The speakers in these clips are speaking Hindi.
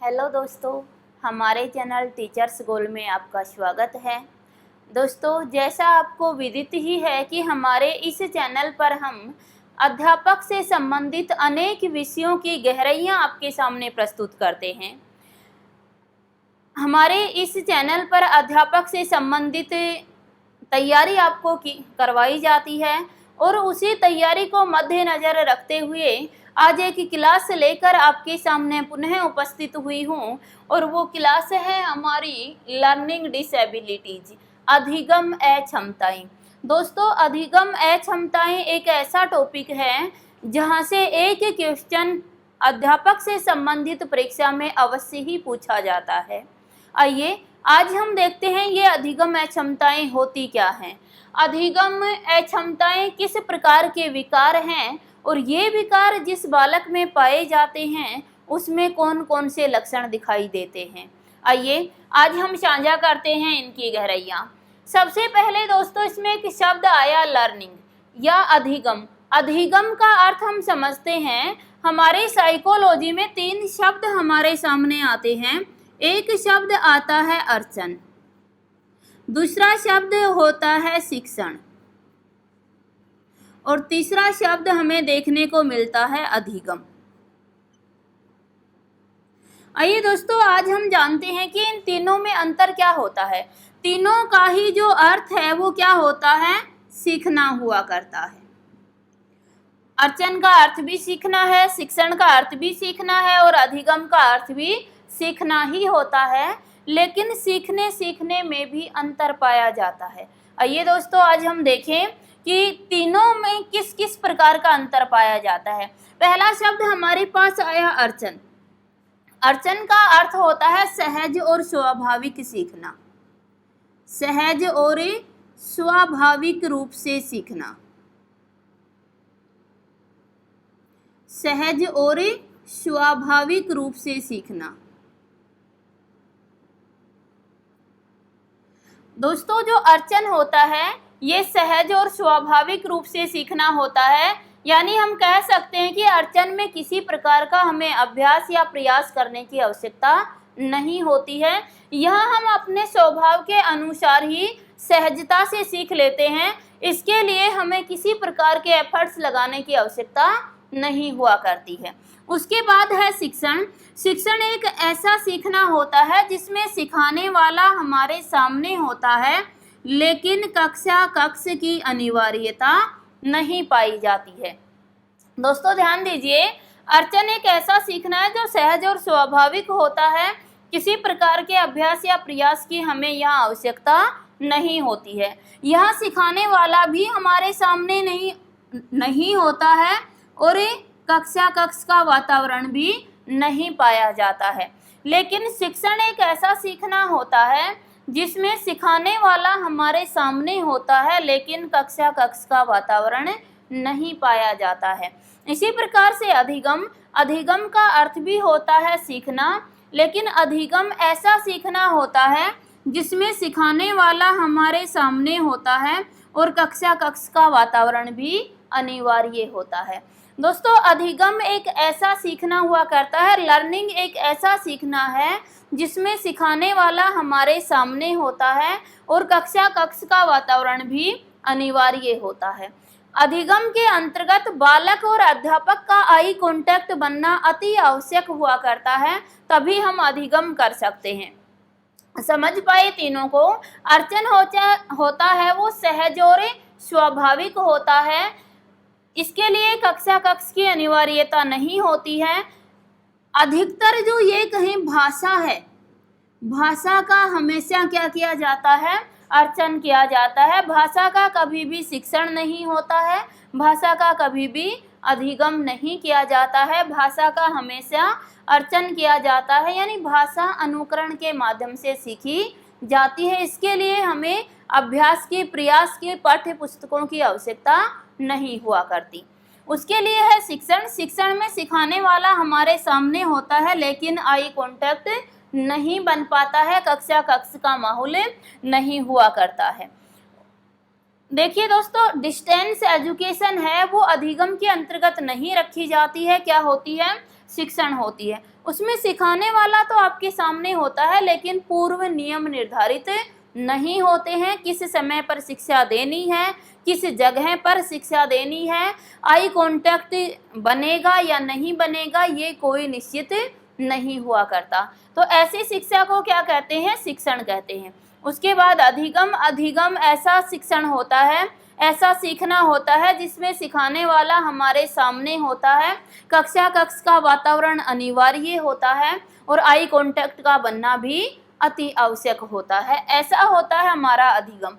हेलो दोस्तों, हमारे चैनल टीचर्स गोल में आपका स्वागत है। दोस्तों, जैसा आपको विदित ही है कि हमारे इस चैनल पर हम अध्यापक से संबंधित अनेक विषयों की गहराइयाँ आपके सामने प्रस्तुत करते हैं। हमारे इस चैनल पर अध्यापक से संबंधित तैयारी आपको करवाई जाती है और उसी तैयारी को मद्देनज़र रखते हुए आज एक क्लास लेकर आपके सामने पुनः उपस्थित हुई हूँ और वो क्लास है हमारी लर्निंग डिसेबिलिटीज, अधिगम अक्षमताएं। दोस्तों, अधिगम अक्षमताएं एक ऐसा टॉपिक है जहाँ से एक क्वेश्चन अध्यापक से संबंधित परीक्षा में अवश्य ही पूछा जाता है। आइए आज हम देखते हैं ये अधिगम अक्षमताएं होती क्या हैं, अधिगम अक्षमताएं किस प्रकार के विकार हैं और ये विकार जिस बालक में पाए जाते हैं उसमें कौन कौन से लक्षण दिखाई देते हैं। आइए आज हम साझा करते हैं इनकी गहराइयाँ। सबसे पहले दोस्तों, इसमें एक शब्द आया लर्निंग या अधिगम। अधिगम का अर्थ हम समझते हैं, हमारे साइकोलॉजी में 3 शब्द हमारे सामने आते हैं। एक शब्द आता है अर्चन, दूसरा शब्द होता है शिक्षण और तीसरा शब्द हमें देखने को मिलता है अधिगम। आइए दोस्तों, आज हम जानते हैं कि इन तीनों में अंतर क्या होता है। तीनों का ही जो अर्थ है वो क्या होता है, सीखना हुआ करता है। अर्चन का अर्थ भी सीखना है, शिक्षण का अर्थ भी सीखना है और अधिगम का अर्थ भी सीखना ही होता है, लेकिन सीखने में भी अंतर पाया जाता है। आइए दोस्तों, आज हम देखें कि तीनों में किस किस प्रकार का अंतर पाया जाता है। पहला शब्द हमारे पास आया अर्चन। अर्चन का अर्थ होता है सहज और स्वाभाविक सीखना, सहज और स्वाभाविक रूप से सीखना, सहज और स्वाभाविक रूप से सीखना। दोस्तों, जो अर्चन होता है ये सहज और स्वाभाविक रूप से सीखना होता है, यानी हम कह सकते हैं कि अर्चन में किसी प्रकार का हमें अभ्यास या प्रयास करने की आवश्यकता नहीं होती है। यह हम अपने स्वभाव के अनुसार ही सहजता से सीख लेते हैं। इसके लिए हमें किसी प्रकार के एफर्ट्स लगाने की आवश्यकता नहीं हुआ करती है। उसके बाद है शिक्षण। शिक्षण एक ऐसा सीखना होता है जिसमें सिखाने वाला हमारे सामने होता है, लेकिन कक्ष की अनिवार्यता नहीं पाई जाती है। दोस्तों ध्यान दीजिए, अर्चन एक ऐसा सीखना है जो सहज और स्वाभाविक होता है। किसी प्रकार के अभ्यास या प्रयास की हमें यहाँ आवश्यकता नहीं होती है। यह सिखाने वाला भी हमारे सामने नहीं होता है और कक्ष का वातावरण भी नहीं पाया जाता है। लेकिन शिक्षण एक ऐसा सीखना होता है जिसमें सिखाने वाला हमारे सामने होता है, लेकिन कक्ष का वातावरण नहीं पाया जाता है। इसी प्रकार से अधिगम का अर्थ भी होता है सीखना, लेकिन अधिगम ऐसा सीखना होता है जिसमें सिखाने वाला हमारे सामने होता है और कक्ष का वातावरण भी अनिवार्य होता है। दोस्तों, अधिगम एक ऐसा सीखना हुआ करता है, लर्निंग एक ऐसा सीखना है जिसमें सिखाने वाला हमारे सामने होता है और कक्ष का वातावरण भी अनिवार्य होता है। अधिगम के अंतर्गत बालक और अध्यापक का आई कांटेक्ट बनना अति आवश्यक हुआ करता है, तभी हम अधिगम कर सकते हैं। समझ पाए तीनों को। अर्चन होता है वो सहज और स्वाभाविक होता है, इसके लिए कक्ष की अनिवार्यता नहीं होती है। अधिकतर जो ये कहें भाषा है, भाषा का हमेशा क्या किया जाता है, अर्चन किया जाता है। भाषा का कभी भी शिक्षण नहीं होता है, भाषा का कभी भी अधिगम नहीं किया जाता है। भाषा का हमेशा अर्चन किया जाता है, यानी भाषा अनुकरण के माध्यम से सीखी जाती है। इसके लिए हमें अभ्यास के प्रयास के पाठ्य पुस्तकों की आवश्यकता नहीं हुआ करती। उसके लिए है शिक्षण। शिक्षण में सिखाने वाला हमारे सामने होता है, लेकिन आई कांटेक्ट नहीं बन पाता है, कक्ष का माहौल नहीं हुआ करता है। देखिए दोस्तों, डिस्टेंस एजुकेशन है वो अधिगम के अंतर्गत नहीं रखी जाती है। क्या होती है, शिक्षण होती है। उसमें सिखाने वाला तो आपके सामने होता है, लेकिन पूर्व नियम निर्धारित नहीं होते हैं। किस समय पर शिक्षा देनी है, किस जगह पर शिक्षा देनी है, आई कांटेक्ट बनेगा या नहीं बनेगा, ये कोई निश्चित नहीं हुआ करता। तो ऐसी शिक्षा को क्या कहते हैं? शिक्षण कहते हैं। उसके बाद अधिगम। अधिगम ऐसा शिक्षण होता है, ऐसा सीखना होता है जिसमें सिखाने वाला हमारे सामने होता है, कक्षा कक्ष का वातावरण अनिवार्य होता है और आई कांटेक्ट का बनना भी अति आवश्यक होता है। ऐसा होता है हमारा अधिगम।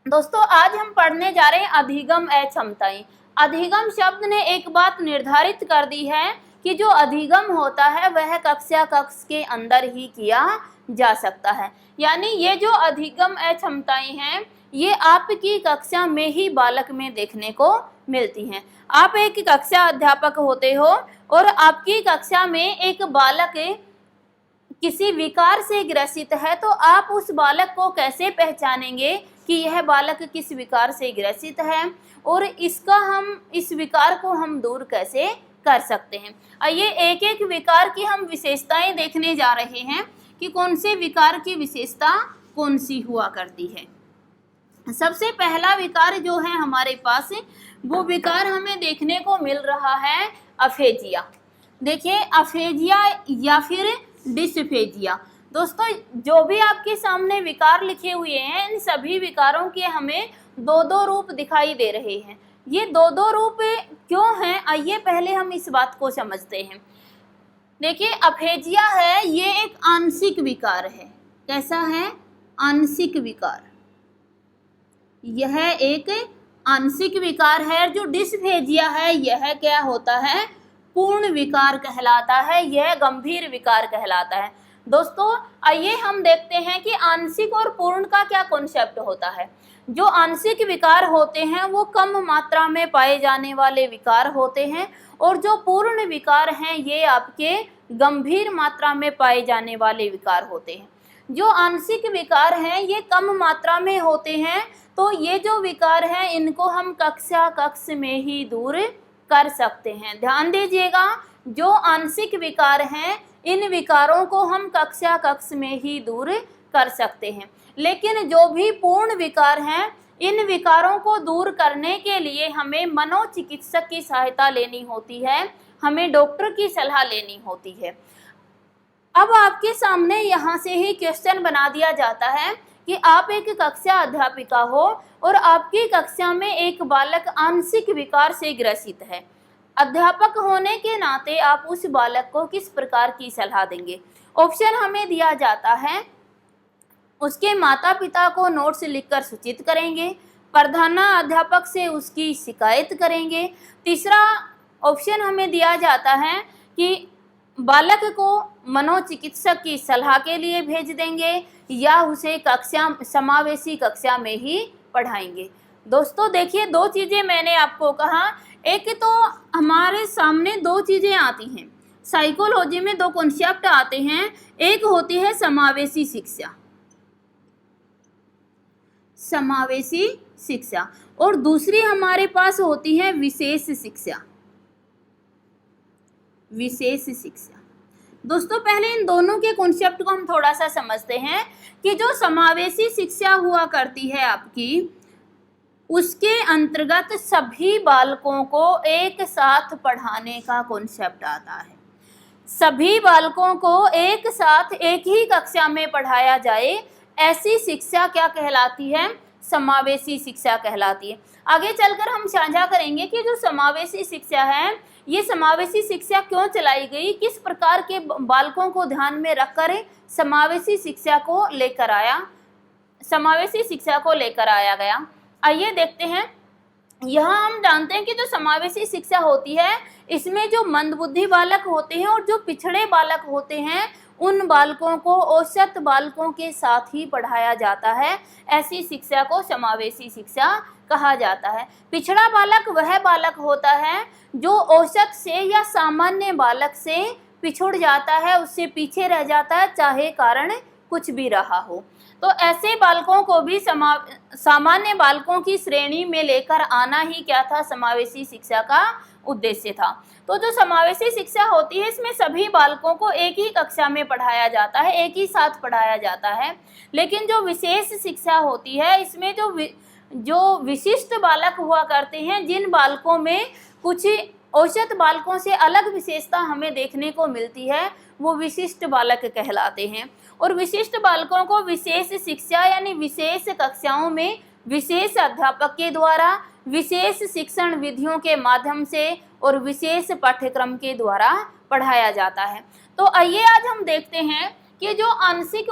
दोस्तों, आज हम पढ़ने जा रहे हैं अधिगम क्षमताएं। अधिगम शब्द ने एक बात निर्धारित कर दी है कि जो अधिगम होता है वह कक्षा कक्ष के अंदर ही किया जा सकता है। यानी ये जो अधिगम क्षमताएं हैं, ये आपकी कक्षा में ही बालक में देखने को मिलती हैं। आप एक कक्षा अध्यापक होते हो और आपकी कक्षा में एक बालक किसी विकार से ग्रसित है, तो आप उस बालक को कैसे पहचानेंगे कि यह बालक किस विकार से ग्रसित है और इस विकार को हम दूर कैसे कर सकते हैं। आइए एक एक विकार की हम विशेषताएं देखने जा रहे हैं कि कौन से विकार की विशेषता कौन सी हुआ करती है। सबसे पहला विकार जो है हमारे पास, वो विकार हमें देखने को मिल रहा है अफेजिया। देखिए, अफेजिया या फिर डिसफेजिया। दोस्तों, जो भी आपके सामने विकार लिखे हुए हैं, इन सभी विकारों के हमें दो दो रूप दिखाई दे रहे हैं। ये दो दो रूप क्यों हैं, आइए पहले हम इस बात को समझते हैं। देखिए, अफेजिया है, ये एक आंशिक विकार है। कैसा है? आंशिक विकार। यह एक आंशिक विकार है। जो डिसफेजिया है, यह क्या होता है? पूर्ण विकार कहलाता है, यह गंभीर विकार कहलाता है। दोस्तों, आइए हम देखते हैं कि आंशिक और पूर्ण का क्या कॉन्सेप्ट होता है। जो आंशिक विकार होते हैं वो कम मात्रा में पाए जाने वाले विकार होते हैं, और जो पूर्ण विकार हैं ये आपके गंभीर मात्रा में पाए जाने वाले विकार होते हैं। जो आंशिक विकार हैं ये कम मात्रा में होते हैं, तो ये जो विकार हैं इनको हम कक्षा कक्ष में ही दूर कर सकते हैं। ध्यान दीजिएगा, जो आंशिक विकार हैं इन विकारों को हम कक्षा कक्ष में ही दूर कर सकते हैं, लेकिन जो भी पूर्ण विकार हैं इन विकारों को दूर करने के लिए हमें मनोचिकित्सक की सहायता लेनी होती है, हमें डॉक्टर की सलाह लेनी होती है। अब आपके सामने यहाँ से ही क्वेश्चन बना दिया जाता है कि आप एक कक्षा अध्यापिका हो और आपकी कक्षा में एक बालक आंशिक विकार से ग्रसित है। अध्यापक होने के नाते आप उस बालक को किस प्रकार की सलाह देंगे? ऑप्शन हमें दिया जाता है, उसके माता पिता को नोट्स लिखकर सूचित करेंगे, प्रधानाध्यापक से उसकी शिकायत करेंगे। तीसरा ऑप्शन हमें दिया जाता है कि बालक को मनोचिकित्सक की सलाह के लिए भेज देंगे या उसे समावेशी कक्षा में ही पढ़ाएंगे। दोस्तों देखिए, दो चीज़ें मैंने आपको कहा, एक तो हमारे सामने दो चीज़ें आती हैं, साइकोलॉजी में दो कॉन्सेप्ट आते हैं। एक होती है समावेशी शिक्षा, समावेशी शिक्षा, और दूसरी हमारे पास होती है विशेष शिक्षा, विशेष शिक्षा। दोस्तों पहले इन दोनों के कॉन्सेप्ट को हम थोड़ा सा समझते हैं कि जो समावेशी शिक्षा हुआ करती है आपकी, उसके अंतर्गत सभी बालकों को एक साथ पढ़ाने का कॉन्सेप्ट आता है। सभी बालकों को एक साथ एक ही कक्षा में पढ़ाया जाए, ऐसी शिक्षा क्या कहलाती है? समावेशी शिक्षा कहलाती है। आगे चलकर हम साझा करेंगे कि जो समावेशी शिक्षा है, ये समावेशी शिक्षा क्यों चलाई गई, किस प्रकार के बालकों को ध्यान में रखकर समावेशी शिक्षा को लेकर आया गया। आइए देखते हैं। यहाँ हम जानते हैं कि जो समावेशी शिक्षा होती है इसमें जो मंदबुद्धि बालक होते हैं और जो पिछड़े बालक होते हैं उन बालकों को औसत बालकों के साथ ही पढ़ाया जाता है। ऐसी शिक्षा को समावेशी शिक्षा कहा जाता है। पिछड़ा बालक वह बालक होता है जो औसत से या सामान्य बालक से पिछड़ जाता है, उससे पीछे रह जाता है, चाहे कारण कुछ भी रहा हो। तो ऐसे बालकों को भी सामान्य बालकों की श्रेणी में लेकर आना ही क्या था? समावेशी शिक्षा का उद्देश्य था। तो जो समावेशी शिक्षा होती है इसमें सभी बालकों को एक ही कक्षा में पढ़ाया जाता है, एक ही साथ पढ़ाया जाता है। लेकिन जो विशेष शिक्षा होती है इसमें जो विशिष्ट बालक हुआ करते हैं, जिन बालकों में कुछ औसत बालकों से अलग विशेषता हमें देखने को मिलती है, वो विशिष्ट बालक कहलाते हैं। और विशिष्ट बालकों को विशेष शिक्षा यानी विशेष कक्षाओं में विशेष अध्यापक के द्वारा, विशेष शिक्षण विधियों के माध्यम से और विशेष पाठ्यक्रम के द्वारा पढ़ाया जाता है। तो आइए आज हम देखते हैं कि जो आंशिक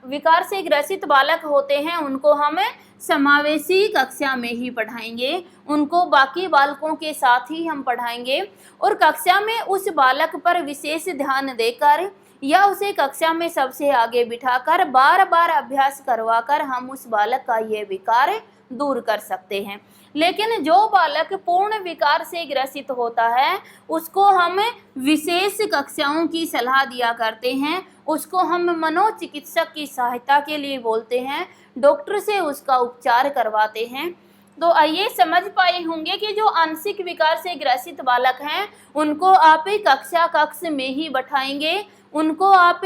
विकार से ग्रसित बालक होते हैं उनको हम समावेशी कक्षा में ही पढ़ाएंगे, उनको बाकी बालकों के साथ ही हम पढ़ाएंगे और कक्षा में उस बालक पर विशेष ध्यान देकर या उसे कक्षा में सबसे आगे बिठाकर बार बार अभ्यास करवाकर हम उस बालक का ये विकार दूर कर सकते हैं। लेकिन जो बालक पूर्ण विकार से ग्रसित होता है उसको हम विशेष कक्षाओं की सलाह दिया करते हैं, उसको हम मनोचिकित्सक की सहायता के लिए बोलते हैं, डॉक्टर से उसका उपचार करवाते हैं। तो आइए समझ पाए होंगे कि जो आंशिक विकार से ग्रसित बालक हैं उनको आप कक्ष में ही बैठाएंगे, उनको आप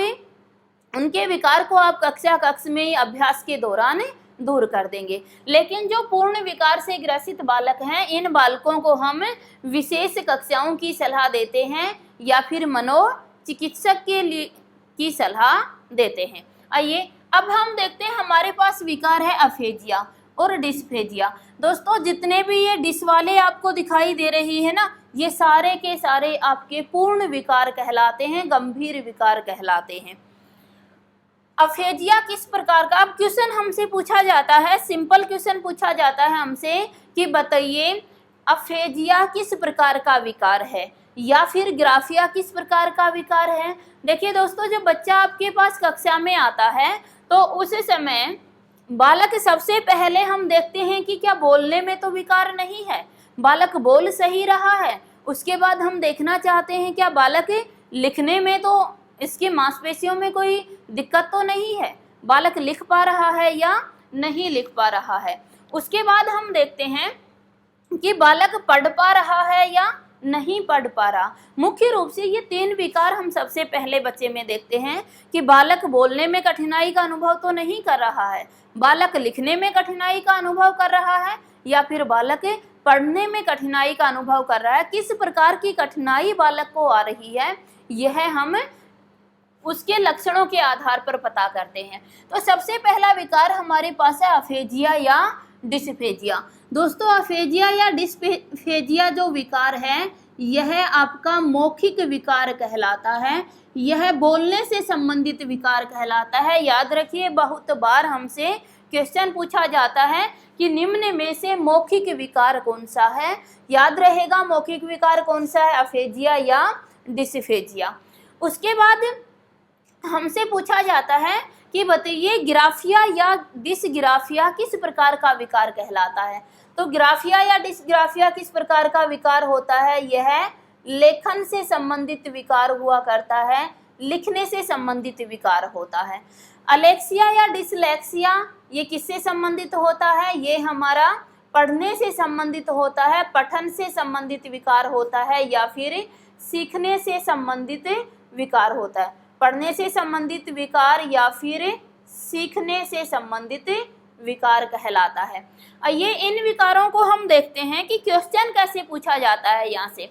उनके विकार को आप कक्ष में ही अभ्यास के दौरान दूर कर देंगे। लेकिन जो पूर्ण विकार से ग्रसित बालक हैं इन बालकों को हम विशेष कक्षाओं की सलाह देते हैं या फिर मनोचिकित्सक की सलाह देते हैं। आइए अब हम देखते हैं हमारे पास विकार है अफेजिया और डिस्फेजिया। दोस्तों जितने भी ये डिस वाले आपको दिखाई दे रही है ना, ये सारे के सारे आपके पूर्ण विकार कहलाते हैं, गंभीर विकार कहलाते हैं। अफेजिया किस प्रकार का, अब क्वेश्चन हमसे पूछा जाता है, सिंपल क्वेश्चन पूछा जाता है हमसे कि बताइए अफेजिया किस प्रकार का विकार है या फिर ग्राफिया किस प्रकार का विकार है। देखिए दोस्तों जब बच्चा आपके पास कक्षा में आता है तो उस समय बालक सबसे पहले हम देखते हैं कि क्या बोलने में तो विकार नहीं है, बालक बोल सही रहा है। उसके बाद हम देखना चाहते हैं क्या बालक लिखने में तो इसकी मांसपेशियों में कोई दिक्कत तो नहीं है, बालक लिख पा रहा है या नहीं लिख पा रहा है। उसके बाद हम देखते हैं कि बालक पढ़ पा रहा है या नहीं पढ़ पा रहा। मुख्य रूप से ये 3 विकार हम सबसे पहले बच्चे में देखते हैं कि बालक बोलने में कठिनाई का अनुभव तो नहीं कर रहा है, बालक लिखने में कठिनाई का अनुभव कर रहा है या फिर बालक पढ़ने में कठिनाई का अनुभव कर रहा है। किस प्रकार की कठिनाई बालक को आ रही है यह हम उसके लक्षणों के आधार पर पता करते हैं। तो सबसे पहला विकार हमारे पास है अफेजिया या डिस्फेजिया। दोस्तों अफेजिया या डिस्फेजिया जो विकार है यह आपका मौखिक विकार कहलाता है, यह बोलने से संबंधित विकार कहलाता है। याद रखिए बहुत बार हमसे क्वेश्चन पूछा जाता है कि निम्न में से मौखिक विकार कौन सा है। याद रहेगा मौखिक विकार कौन सा है, अफेजिया या डिस्फेजिया। उसके बाद हमसे पूछा जाता है कि बताइए ग्राफिया या डिसग्राफिया किस प्रकार का विकार कहलाता है। तो ग्राफिया या डिसग्राफिया किस प्रकार का विकार होता है, यह लेखन से संबंधित विकार हुआ करता है, लिखने से संबंधित विकार होता है। अलेक्सिया या डिसलेक्सिया ये किससे संबंधित होता है, ये हमारा पढ़ने से संबंधित होता है, पठन से संबंधित विकार होता है या फिर सीखने से संबंधित विकार होता है। पढ़ने से संबंधित विकार या फिर सीखने से संबंधित विकार कहलाता है। आइए इन विकारों को हम देखते हैं कि क्वेश्चन कैसे पूछा जाता है। यहाँ से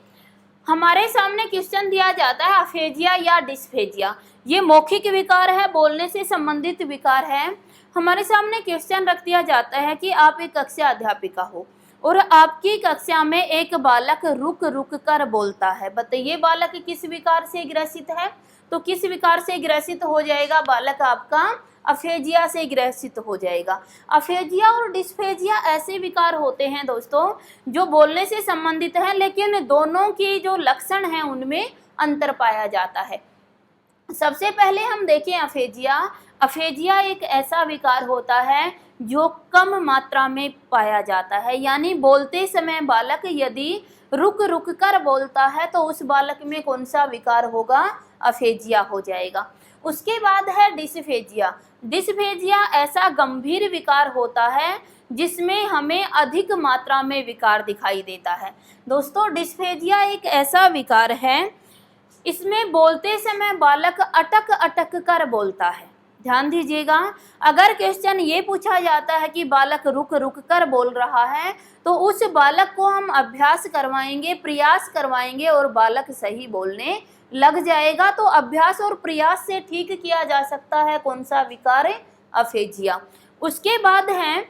हमारे सामने क्वेश्चन दिया जाता है अफेजिया या डिस्फेजिया, ये मौखिक विकार है, बोलने से संबंधित विकार है। हमारे सामने क्वेश्चन रख दिया जाता है कि आप एक कक्षा अध्यापिका हो और आपकी कक्षा में एक बालक रुक रुक कर बोलता है। बताइए बालक किस विकार से ग्रसित है, तो किस विकार से ग्रसित हो जाएगा, बालक आपका अफेजिया से ग्रसित हो जाएगा। अफेजिया और डिस्फेजिया ऐसे विकार होते हैं दोस्तों जो बोलने से संबंधित हैं लेकिन दोनों के जो लक्षण हैं उनमें अंतर पाया जाता है। सबसे पहले हम देखें अफेजिया। अफेजिया एक ऐसा विकार होता है जो कम मात्रा में पाया जाता है, यानी बोलते समय बालक यदि रुक रुक कर बोलता है तो उस बालक में कौन सा विकार होगा, अफेजिया हो जाएगा। उसके बाद है डिस्फेजिया। डिस्फेजिया ऐसा गंभीर विकार होता है जिसमें हमें अधिक मात्रा में विकार दिखाई देता है। दोस्तों, डिस्फेजिया एक ऐसा विकार है, इसमें बोलते समय बालक अटक अटक कर बोलता है। ध्यान दीजिएगा, अगर क्वेश्चन ये पूछा जाता है कि बालक रुक रुक कर बोल रहा है, तो उस बालक को हम अभ्यास करवाएंगे, प्रयास करवाएंगे और बालक सही बोलने लग जाएगा। तो अभ्यास और प्रयास से ठीक किया जा सकता है कौन सा विकार? अफेजिया। उसके बाद है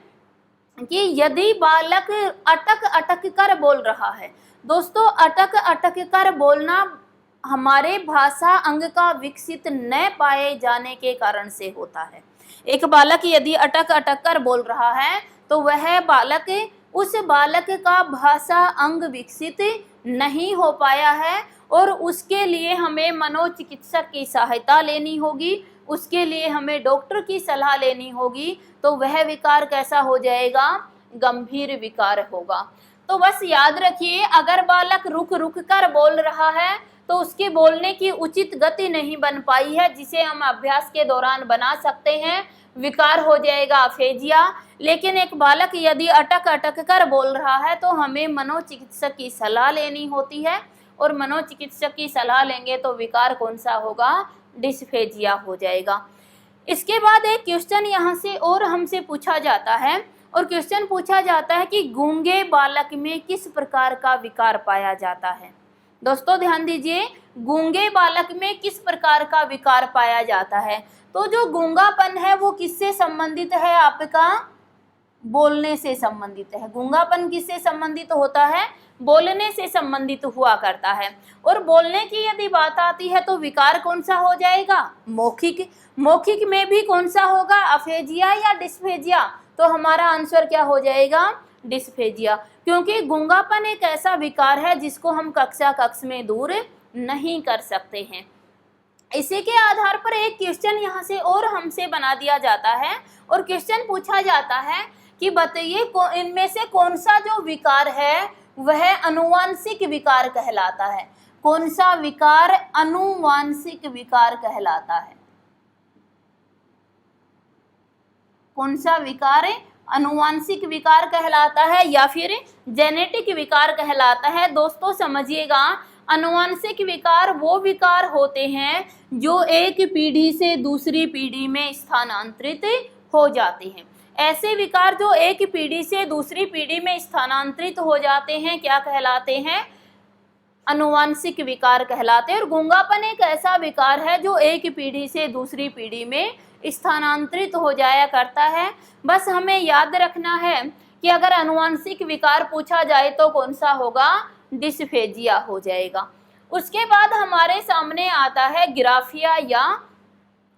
कि यदि बालक अटक अटक कर बोल रहा है। दोस्तों, अटक अटक कर बोलना हमारे भाषा अंग का विकसित न पाए जाने के कारण से होता है। एक बालक यदि अटक अटक कर बोल रहा है तो वह बालक, उस बालक का भाषा अंग विकसित नहीं हो पाया है और उसके लिए हमें मनोचिकित्सक की सहायता लेनी होगी, उसके लिए हमें डॉक्टर की सलाह लेनी होगी। तो वह विकार कैसा हो जाएगा? गंभीर विकार होगा। तो बस याद रखिए, अगर बालक रुक रुक कर बोल रहा है तो उसके बोलने की उचित गति नहीं बन पाई है, जिसे हम अभ्यास के दौरान बना सकते हैं, विकार हो जाएगा अफेजिया। लेकिन एक बालक यदि अटक अटक कर बोल रहा है तो हमें मनोचिकित्सक की सलाह लेनी होती है और मनोचिकित्सक की सलाह लेंगे तो विकार कौन सा होगा? डिस्फेजिया हो जाएगा। इसके बाद एक क्वेश्चन यहाँ से और हमसे पूछा जाता है, और क्वेश्चन पूछा जाता है कि गूंगे बालक में किस प्रकार का विकार पाया जाता है। दोस्तों ध्यान दीजिए, गूंगे बालक में किस प्रकार का विकार पाया जाता है। तो जो गूंगापन है वो किससे संबंधित है? आपका बोलने से संबंधित है। गूंगापन किससे संबंधित होता है? बोलने से संबंधित हुआ करता है। और बोलने की यदि बात आती है तो विकार कौन सा हो जाएगा? मौखिक। मौखिक में भी कौन सा होगा? अफेजिया या डिस्फेजिया? तो हमारा आंसर क्या हो जाएगा? डिस्फेजिया, क्योंकि गूंगापन एक ऐसा विकार है जिसको हम कक्ष में दूर नहीं कर सकते हैं। इसी के आधार पर एक क्वेश्चन यहाँ से और हमसे बना दिया जाता है और क्वेश्चन पूछा जाता है कि बताइए इनमें से कौन सा जो विकार है वह अनुवांशिक विकार कहलाता है। कौन सा विकार अनुवांशिक विकार कहलाता है? कौन सा विकार अनुवांशिक विकार कहलाता है या फिर जेनेटिक विकार कहलाता है? दोस्तों समझिएगा, अनुवांशिक विकार वो विकार होते हैं जो एक पीढ़ी से दूसरी पीढ़ी में स्थानांतरित हो जाते हैं। ऐसे विकार जो एक पीढ़ी से दूसरी पीढ़ी में स्थानांतरित हो जाते हैं क्या कहलाते हैं? अनुवांशिक विकार कहलाते हैं। और गूंगापन एक ऐसा विकार है जो एक पीढ़ी से दूसरी पीढ़ी में स्थानांतरित हो जाया करता है। बस हमें याद रखना है कि अगर अनुवांशिक विकार पूछा जाए तो कौन सा होगा? डिस्फेजिया हो जाएगा। उसके बाद हमारे सामने आता है ग्राफिया या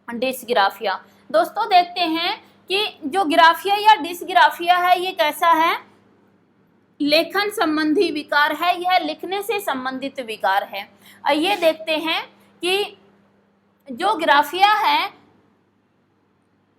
डिस्ग्राफिया। दोस्तों देखते हैं कि जो ग्राफिया या डिस्ग्राफिया है ये कैसा है? लेखन संबंधी विकार है, यह लिखने से संबंधित विकार है। आइए देखते हैं कि जो ग्राफिया है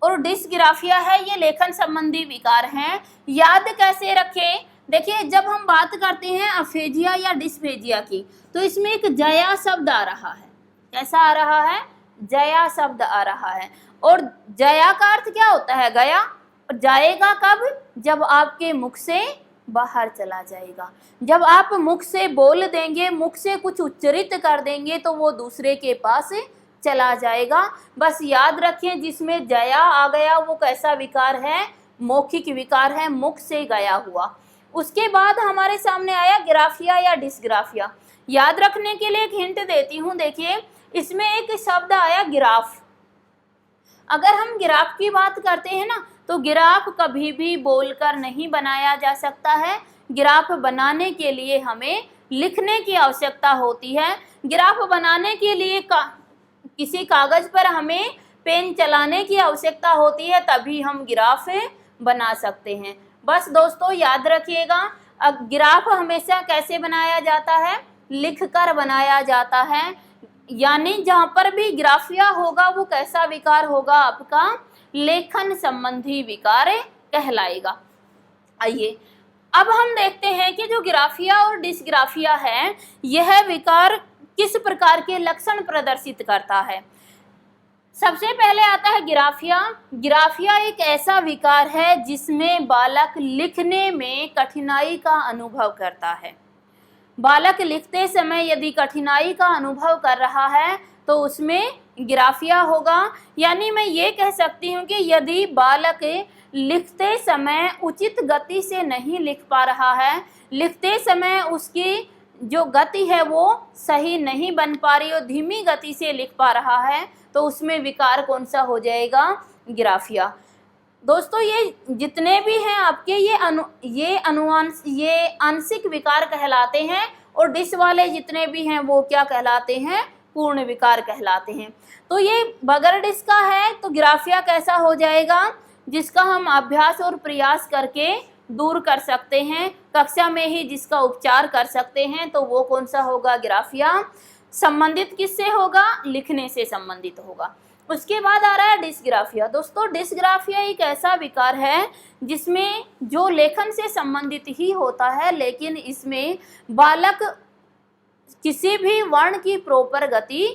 और डिस्ग्राफिया है ये लेखन संबंधी विकार हैं। याद कैसे रखें? देखिए, जब हम बात करते हैं अफेजिया या डिस्फेजिया की तो इसमें एक जया शब्द आ रहा है। कैसा आ रहा है? जया शब्द आ रहा है। और जया का अर्थ क्या होता है? गया। और जाएगा कब? जब आपके मुख से बाहर चला जाएगा। जब आप मुख से बोल देंगे, मुख से कुछ उच्चरित कर देंगे तो वो दूसरे के पास चला जाएगा। बस याद रखें, जिसमें जया आ गया वो कैसा विकार है? मौखिक विकार है, मुख से गया हुआ। उसके बाद हमारे सामने आया ग्राफिया या डिस्ग्राफिया। याद रखने के लिए एक हिंट देती हूँ। देखिए, इसमें एक शब्द आया गिराफ। अगर हम गिराफ की बात करते हैं ना तो गिराफ कभी भी बोलकर नहीं बनाया जा सकता है। गिराफ बनाने के लिए हमें लिखने की आवश्यकता होती है। गिराफ बनाने के लिए किसी कागज पर हमें पेन चलाने की आवश्यकता होती है, तभी हम गिराफ बना सकते हैं। बस दोस्तों याद रखिएगा, ग्राफ हमेशा कैसे बनाया जाता है? लिखकर बनाया जाता है। यानी जहाँ पर भी ग्राफिया होगा वो कैसा विकार होगा? आपका लेखन संबंधी विकार कहलाएगा। आइए अब हम देखते हैं कि जो ग्राफिया और डिस्ग्राफिया है यह विकार किस प्रकार के लक्षण प्रदर्शित करता है। सबसे पहले आता है गिराफिया। गिराफिया एक ऐसा विकार है जिसमें बालक लिखने में कठिनाई का अनुभव करता है। बालक लिखते समय यदि कठिनाई का अनुभव कर रहा है तो उसमें गिराफिया होगा। यानी मैं ये कह सकती हूँ कि यदि बालक लिखते समय उचित गति से नहीं लिख पा रहा है, लिखते समय उसकी जो गति है वो सही नहीं बन पा रही और धीमी गति से लिख पा रहा है, तो उसमें विकार कौन सा हो जाएगा? गिराफिया। दोस्तों ये जितने भी हैं आपके ये आंशिक विकार कहलाते हैं और डिस वाले जितने भी हैं वो क्या कहलाते हैं? पूर्ण विकार कहलाते हैं। तो ये बगैर डिस का है तो गिराफिया कैसा हो जाएगा? जिसका हम अभ्यास और प्रयास करके दूर कर सकते हैं, कक्षा में ही जिसका उपचार कर सकते हैं, तो वो कौन सा होगा? गिराफिया। संबंधित किससे होगा? लिखने से संबंधित होगा। उसके बाद आ रहा है डिस्ग्राफिया। दोस्तों डिस्ग्राफिया एक ऐसा विकार है जिसमें जो लेखन से संबंधित ही होता है, लेकिन इसमें बालक किसी भी वर्ण की प्रॉपर गति,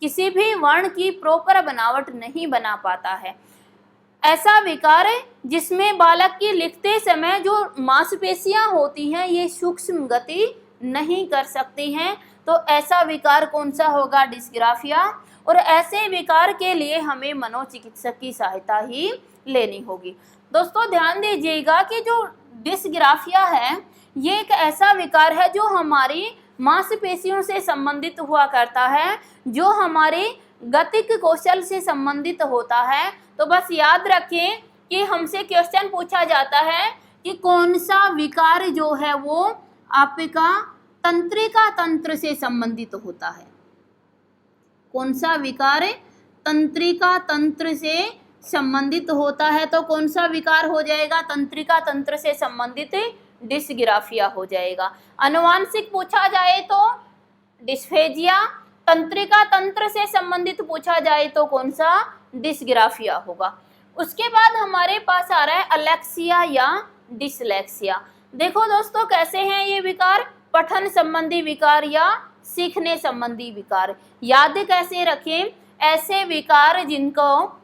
किसी भी वर्ण की प्रॉपर बनावट नहीं बना पाता है। ऐसा विकार है जिसमें बालक की लिखते समय जो मांसपेशियां होती हैं ये सूक्ष्म गति नहीं कर सकती हैं, तो ऐसा विकार कौन सा होगा? डिस्ग्राफिया। और ऐसे विकार के लिए हमें मनोचिकित्सक की सहायता ही लेनी होगी। दोस्तों ध्यान दीजिएगा कि जो डिस्ग्राफिया है ये एक ऐसा विकार है जो हमारी मांसपेशियों से संबंधित हुआ करता है, जो हमारे गतिक कौशल से संबंधित होता है। तो बस याद रखें कि हमसे क्वेश्चन पूछा जाता है कि कौन सा विकार जो है वो आपका तंत्रिका तंत्र से संबंधित होता है। कौन सा विकार तंत्रिका तंत्र से संबंधित होता है, तो कौन सा विकार हो जाएगा? तंत्रिका तंत्र से संबंधित डिस्ग्राफिया हो जाएगा। अनुवांशिक पूछा जाए तो डिस्फेजिया, तंत्रिका तंत्र से संबंधित पूछा जाए तो कौन सा? डिस्ग्राफिया होगा। उसके बाद हमारे पास आ रहा है अलेक्सिया या डिसलेक्सिया। देखो दोस्तों कैसे हैं ये विकार? पठन संबंधी विकार या सीखने संबंधी विकार। याद कैसे रखें? ऐसे विकार जिनको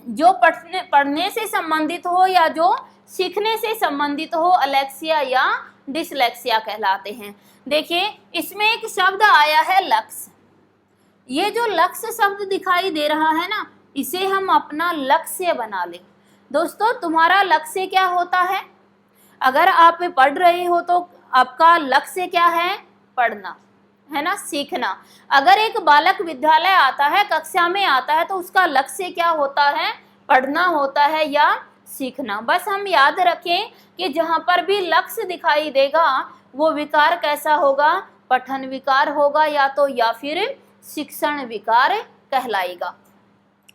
जो पढ़ने से संबंधित हो या जो सीखने से संबंधित हो, अलेक्सिया या डिसलेक्सिया कहलाते हैं। देखिए इसमें एक शब्द आया है लक्ष्य। ये जो लक्ष्य शब्द दिखाई दे रहा है ना, इसे हम अपना लक्ष्य बना लें। दोस्तों तुम्हारा लक्ष्य क्या होता है? अगर आप पढ़ रहे हो तो आपका लक्ष्य क्या है? पढ़ना है ना, सीखना। अगर एक बालक विद्यालय आता है, कक्षा में आता है, तो उसका लक्ष्य क्या होता है? पढ़ना होता है या सीखना। बस हम याद रखें कि जहाँ पर भी लक्ष्य दिखाई देगा वो विकार कैसा होगा? पठन विकार होगा या फिर शिक्षण विकार कहलाएगा।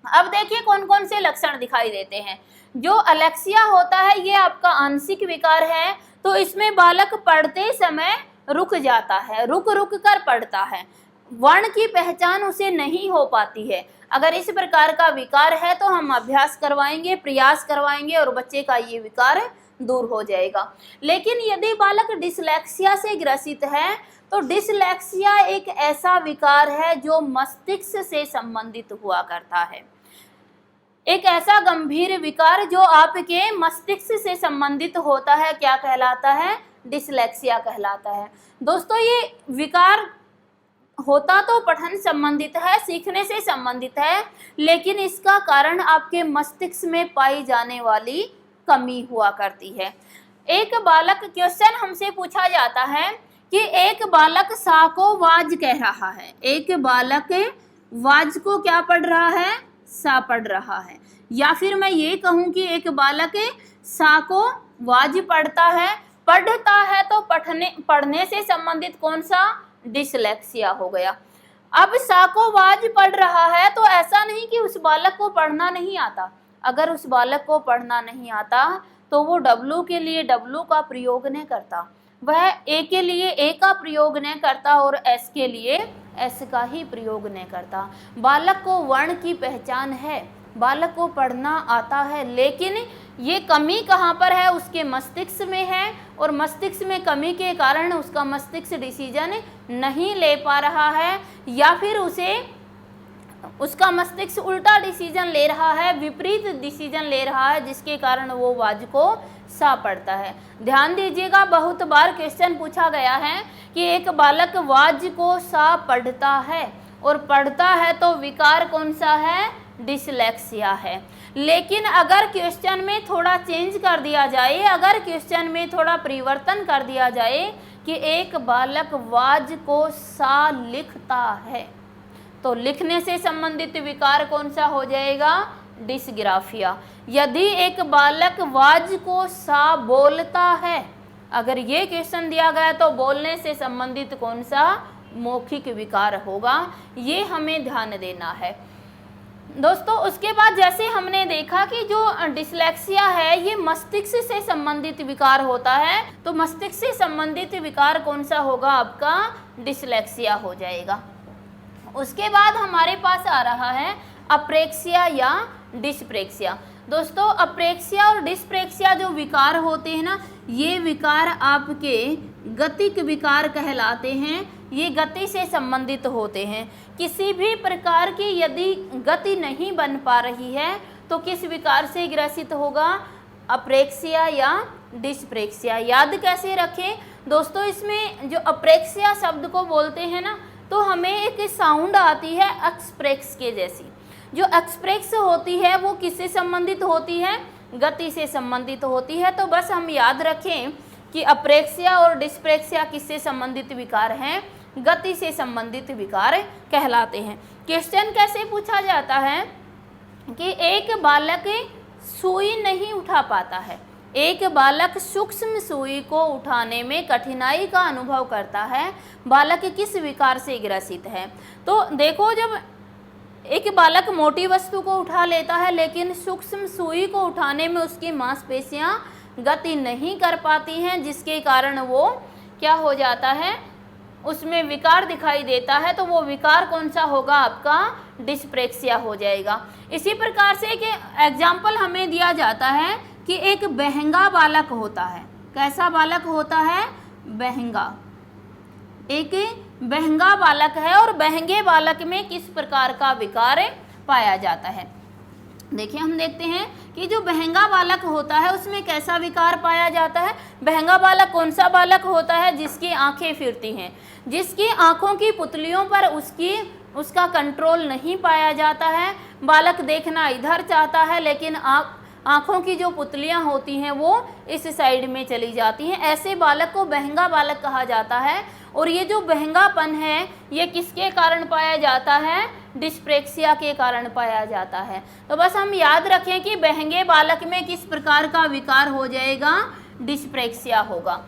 अब देखिए कौन कौन से लक्षण दिखाई देते हैं। जो अलेक्सिया होता है ये आपका आंशिक विकार है, तो इसमें बालक पढ़ते समय रुक जाता है, रुक रुक कर पढ़ता है, वर्ण की पहचान उसे नहीं हो पाती है। अगर इस प्रकार का विकार है तो हम अभ्यास करवाएंगे, प्रयास करवाएंगे और बच्चे का ये विकार दूर हो जाएगा। लेकिन यदि बालक डिसलेक्सिया से ग्रसित है तो डिसलेक्सिया एक ऐसा विकार है जो मस्तिष्क से संबंधित हुआ करता है। एक ऐसा गंभीर विकार जो आपके मस्तिष्क से संबंधित होता है, क्या कहलाता है? डिसलेक्सिया कहलाता है। दोस्तों ये विकार होता तो पठन संबंधित है, सीखने से संबंधित है, लेकिन इसका कारण आपके मस्तिष्क में पाई जाने वाली कमी हुआ करती है। एक बालक, क्वेश्चन हमसे पूछा जाता है कि एक बालक सा को वाज कह रहा है, एक बालक वाज को क्या पढ़ रहा है? सा पढ़ रहा है। या फिर मैं ये कहूँ कि एक बालक सा को वाज पढ़ता है तो पढ़ने से संबंधित कौन सा? डिसलेक्सिया हो गया। अब सा को वाज पढ़ रहा है तो ऐसा नहीं कि उस बालक को पढ़ना नहीं आता। अगर उस बालक को पढ़ना नहीं आता तो वो डब्लू के लिए डब्लू का प्रयोग नहीं करता, वह ए के लिए ए का प्रयोग नहीं करता और एस के लिए एस का ही प्रयोग नहीं करता। बालक को वर्ण की पहचान है, बालक को पढ़ना आता है, लेकिन ये कमी कहाँ पर है? उसके मस्तिष्क में है, और मस्तिष्क में कमी के कारण उसका मस्तिष्क डिसीजन नहीं ले पा रहा है, या फिर उसे उसका मस्तिष्क उल्टा डिसीजन ले रहा है, विपरीत डिसीजन ले रहा है, जिसके कारण वो वाज को सा पढ़ता है। ध्यान दीजिएगा, बहुत बार क्वेश्चन पूछा गया है कि एक बालक वाज को सा पढ़ता है और पढ़ता है तो विकार कौन सा है? डिसलेक्सिया है। लेकिन अगर क्वेश्चन में थोड़ा चेंज कर दिया जाए, अगर क्वेश्चन में थोड़ा परिवर्तन कर दिया जाए कि एक बालक वाज को सा लिखता है, तो लिखने से संबंधित विकार कौन सा हो जाएगा? डिसग्राफिया। यदि एक बालक वाज को सा बोलता है, अगर ये क्वेश्चन दिया गया तो बोलने से संबंधित कौन सा मौखिक विकार होगा, ये हमें ध्यान देना है दोस्तों। उसके बाद जैसे हमने देखा कि जो डिसलेक्सिया है ये मस्तिष्क से संबंधित विकार होता है, तो मस्तिष्क से संबंधित विकार कौन सा होगा? आपका डिसलेक्सिया हो जाएगा। उसके बाद हमारे पास आ रहा है अप्रेक्सिया या डिस्प्रेक्सिया। दोस्तों अप्रेक्सिया और डिस्प्रेक्सिया जो विकार होते हैं ना, ये विकार आपके गतिक विकार कहलाते हैं। ये गति से संबंधित होते हैं। किसी भी प्रकार की यदि गति नहीं बन पा रही है तो किस विकार से ग्रसित होगा? अप्रेक्सिया या डिस्प्रेक्सिया। याद कैसे रखें दोस्तों, इसमें जो अप्रेक्सिया शब्द को बोलते हैं ना, तो हमें एक साउंड आती है एक्सप्रेक्स के जैसी। जो एक्सप्रेक्स होती है वो किससे संबंधित होती है? गति से संबंधित होती है। तो बस हम याद रखें कि अप्रेक्सिया और डिस्प्रेक्सिया किससे संबंधित विकार हैं? गति से संबंधित विकार कहलाते हैं। क्वेश्चन कैसे पूछा जाता है कि एक बालक सुई नहीं उठा पाता है, एक बालक सूक्ष्म सुई को उठाने में कठिनाई का अनुभव करता है, बालक किस विकार से ग्रसित है? तो देखो, जब एक बालक मोटी वस्तु को उठा लेता है लेकिन सूक्ष्म सुई को उठाने में उसकी मांसपेशियां गति नहीं कर पाती हैं, जिसके कारण वो क्या हो जाता है? उसमें विकार दिखाई देता है। तो वो विकार कौन सा होगा? आपका डिस्प्रेक्सिया हो जाएगा। इसी प्रकार से एक एग्जाम्पल हमें दिया जाता है कि एक बहंगा बालक होता है। कैसा बालक होता है? बहंगा। एक बहंगा बालक है और बहंगे बालक में किस प्रकार का विकार पाया जाता है? देखिए, हम देखते हैं कि जो बहंगा बालक होता है उसमें कैसा विकार पाया जाता है? बहंगा बालक कौन सा बालक होता है? जिसकी आंखें फिरती हैं, जिसकी आंखों की पुतलियों पर उसका कंट्रोल नहीं पाया जाता है। बालक देखना इधर चाहता है लेकिन आंखों की जो पुतलियां होती हैं वो इस साइड में चली जाती हैं। ऐसे बालक को बहंगा बालक कहा जाता है। और ये जो बहंगापन है ये किसके कारण पाया जाता है? डिस्प्रेक्सिया के कारण पाया जाता है। तो बस हम याद रखें कि बहंगे बालक में किस प्रकार का विकार हो जाएगा? डिस्प्रेक्सिया होगा।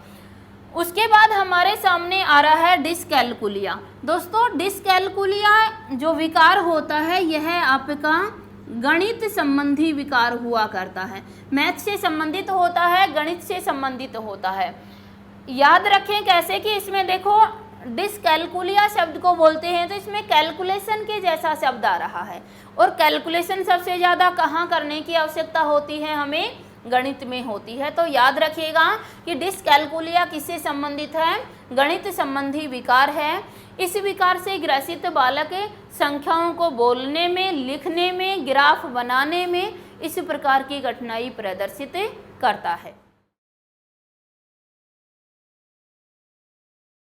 उसके बाद हमारे सामने आ रहा है डिस्कैलकुलिया। दोस्तों डिस्कैलकुलिया जो विकार होता है यह आपका गणित संबंधी विकार हुआ करता है। मैथ से संबंधित होता है, गणित से संबंधित होता है। याद रखें कैसे कि इसमें देखो डिस्कैलकुलिया शब्द को बोलते हैं तो इसमें कैलकुलेशन के जैसा शब्द आ रहा है। और कैलकुलेशन सबसे ज़्यादा कहाँ करने की आवश्यकता होती है? हमें गणित में होती है। तो याद रखिएगा कि डिस्कैलकुलिया किससे संबंधित है? गणित संबंधी विकार है। इस विकार से ग्रसित बालक संख्याओं को बोलने में, लिखने में, ग्राफ बनाने में इस प्रकार की कठिनाई प्रदर्शित करता है।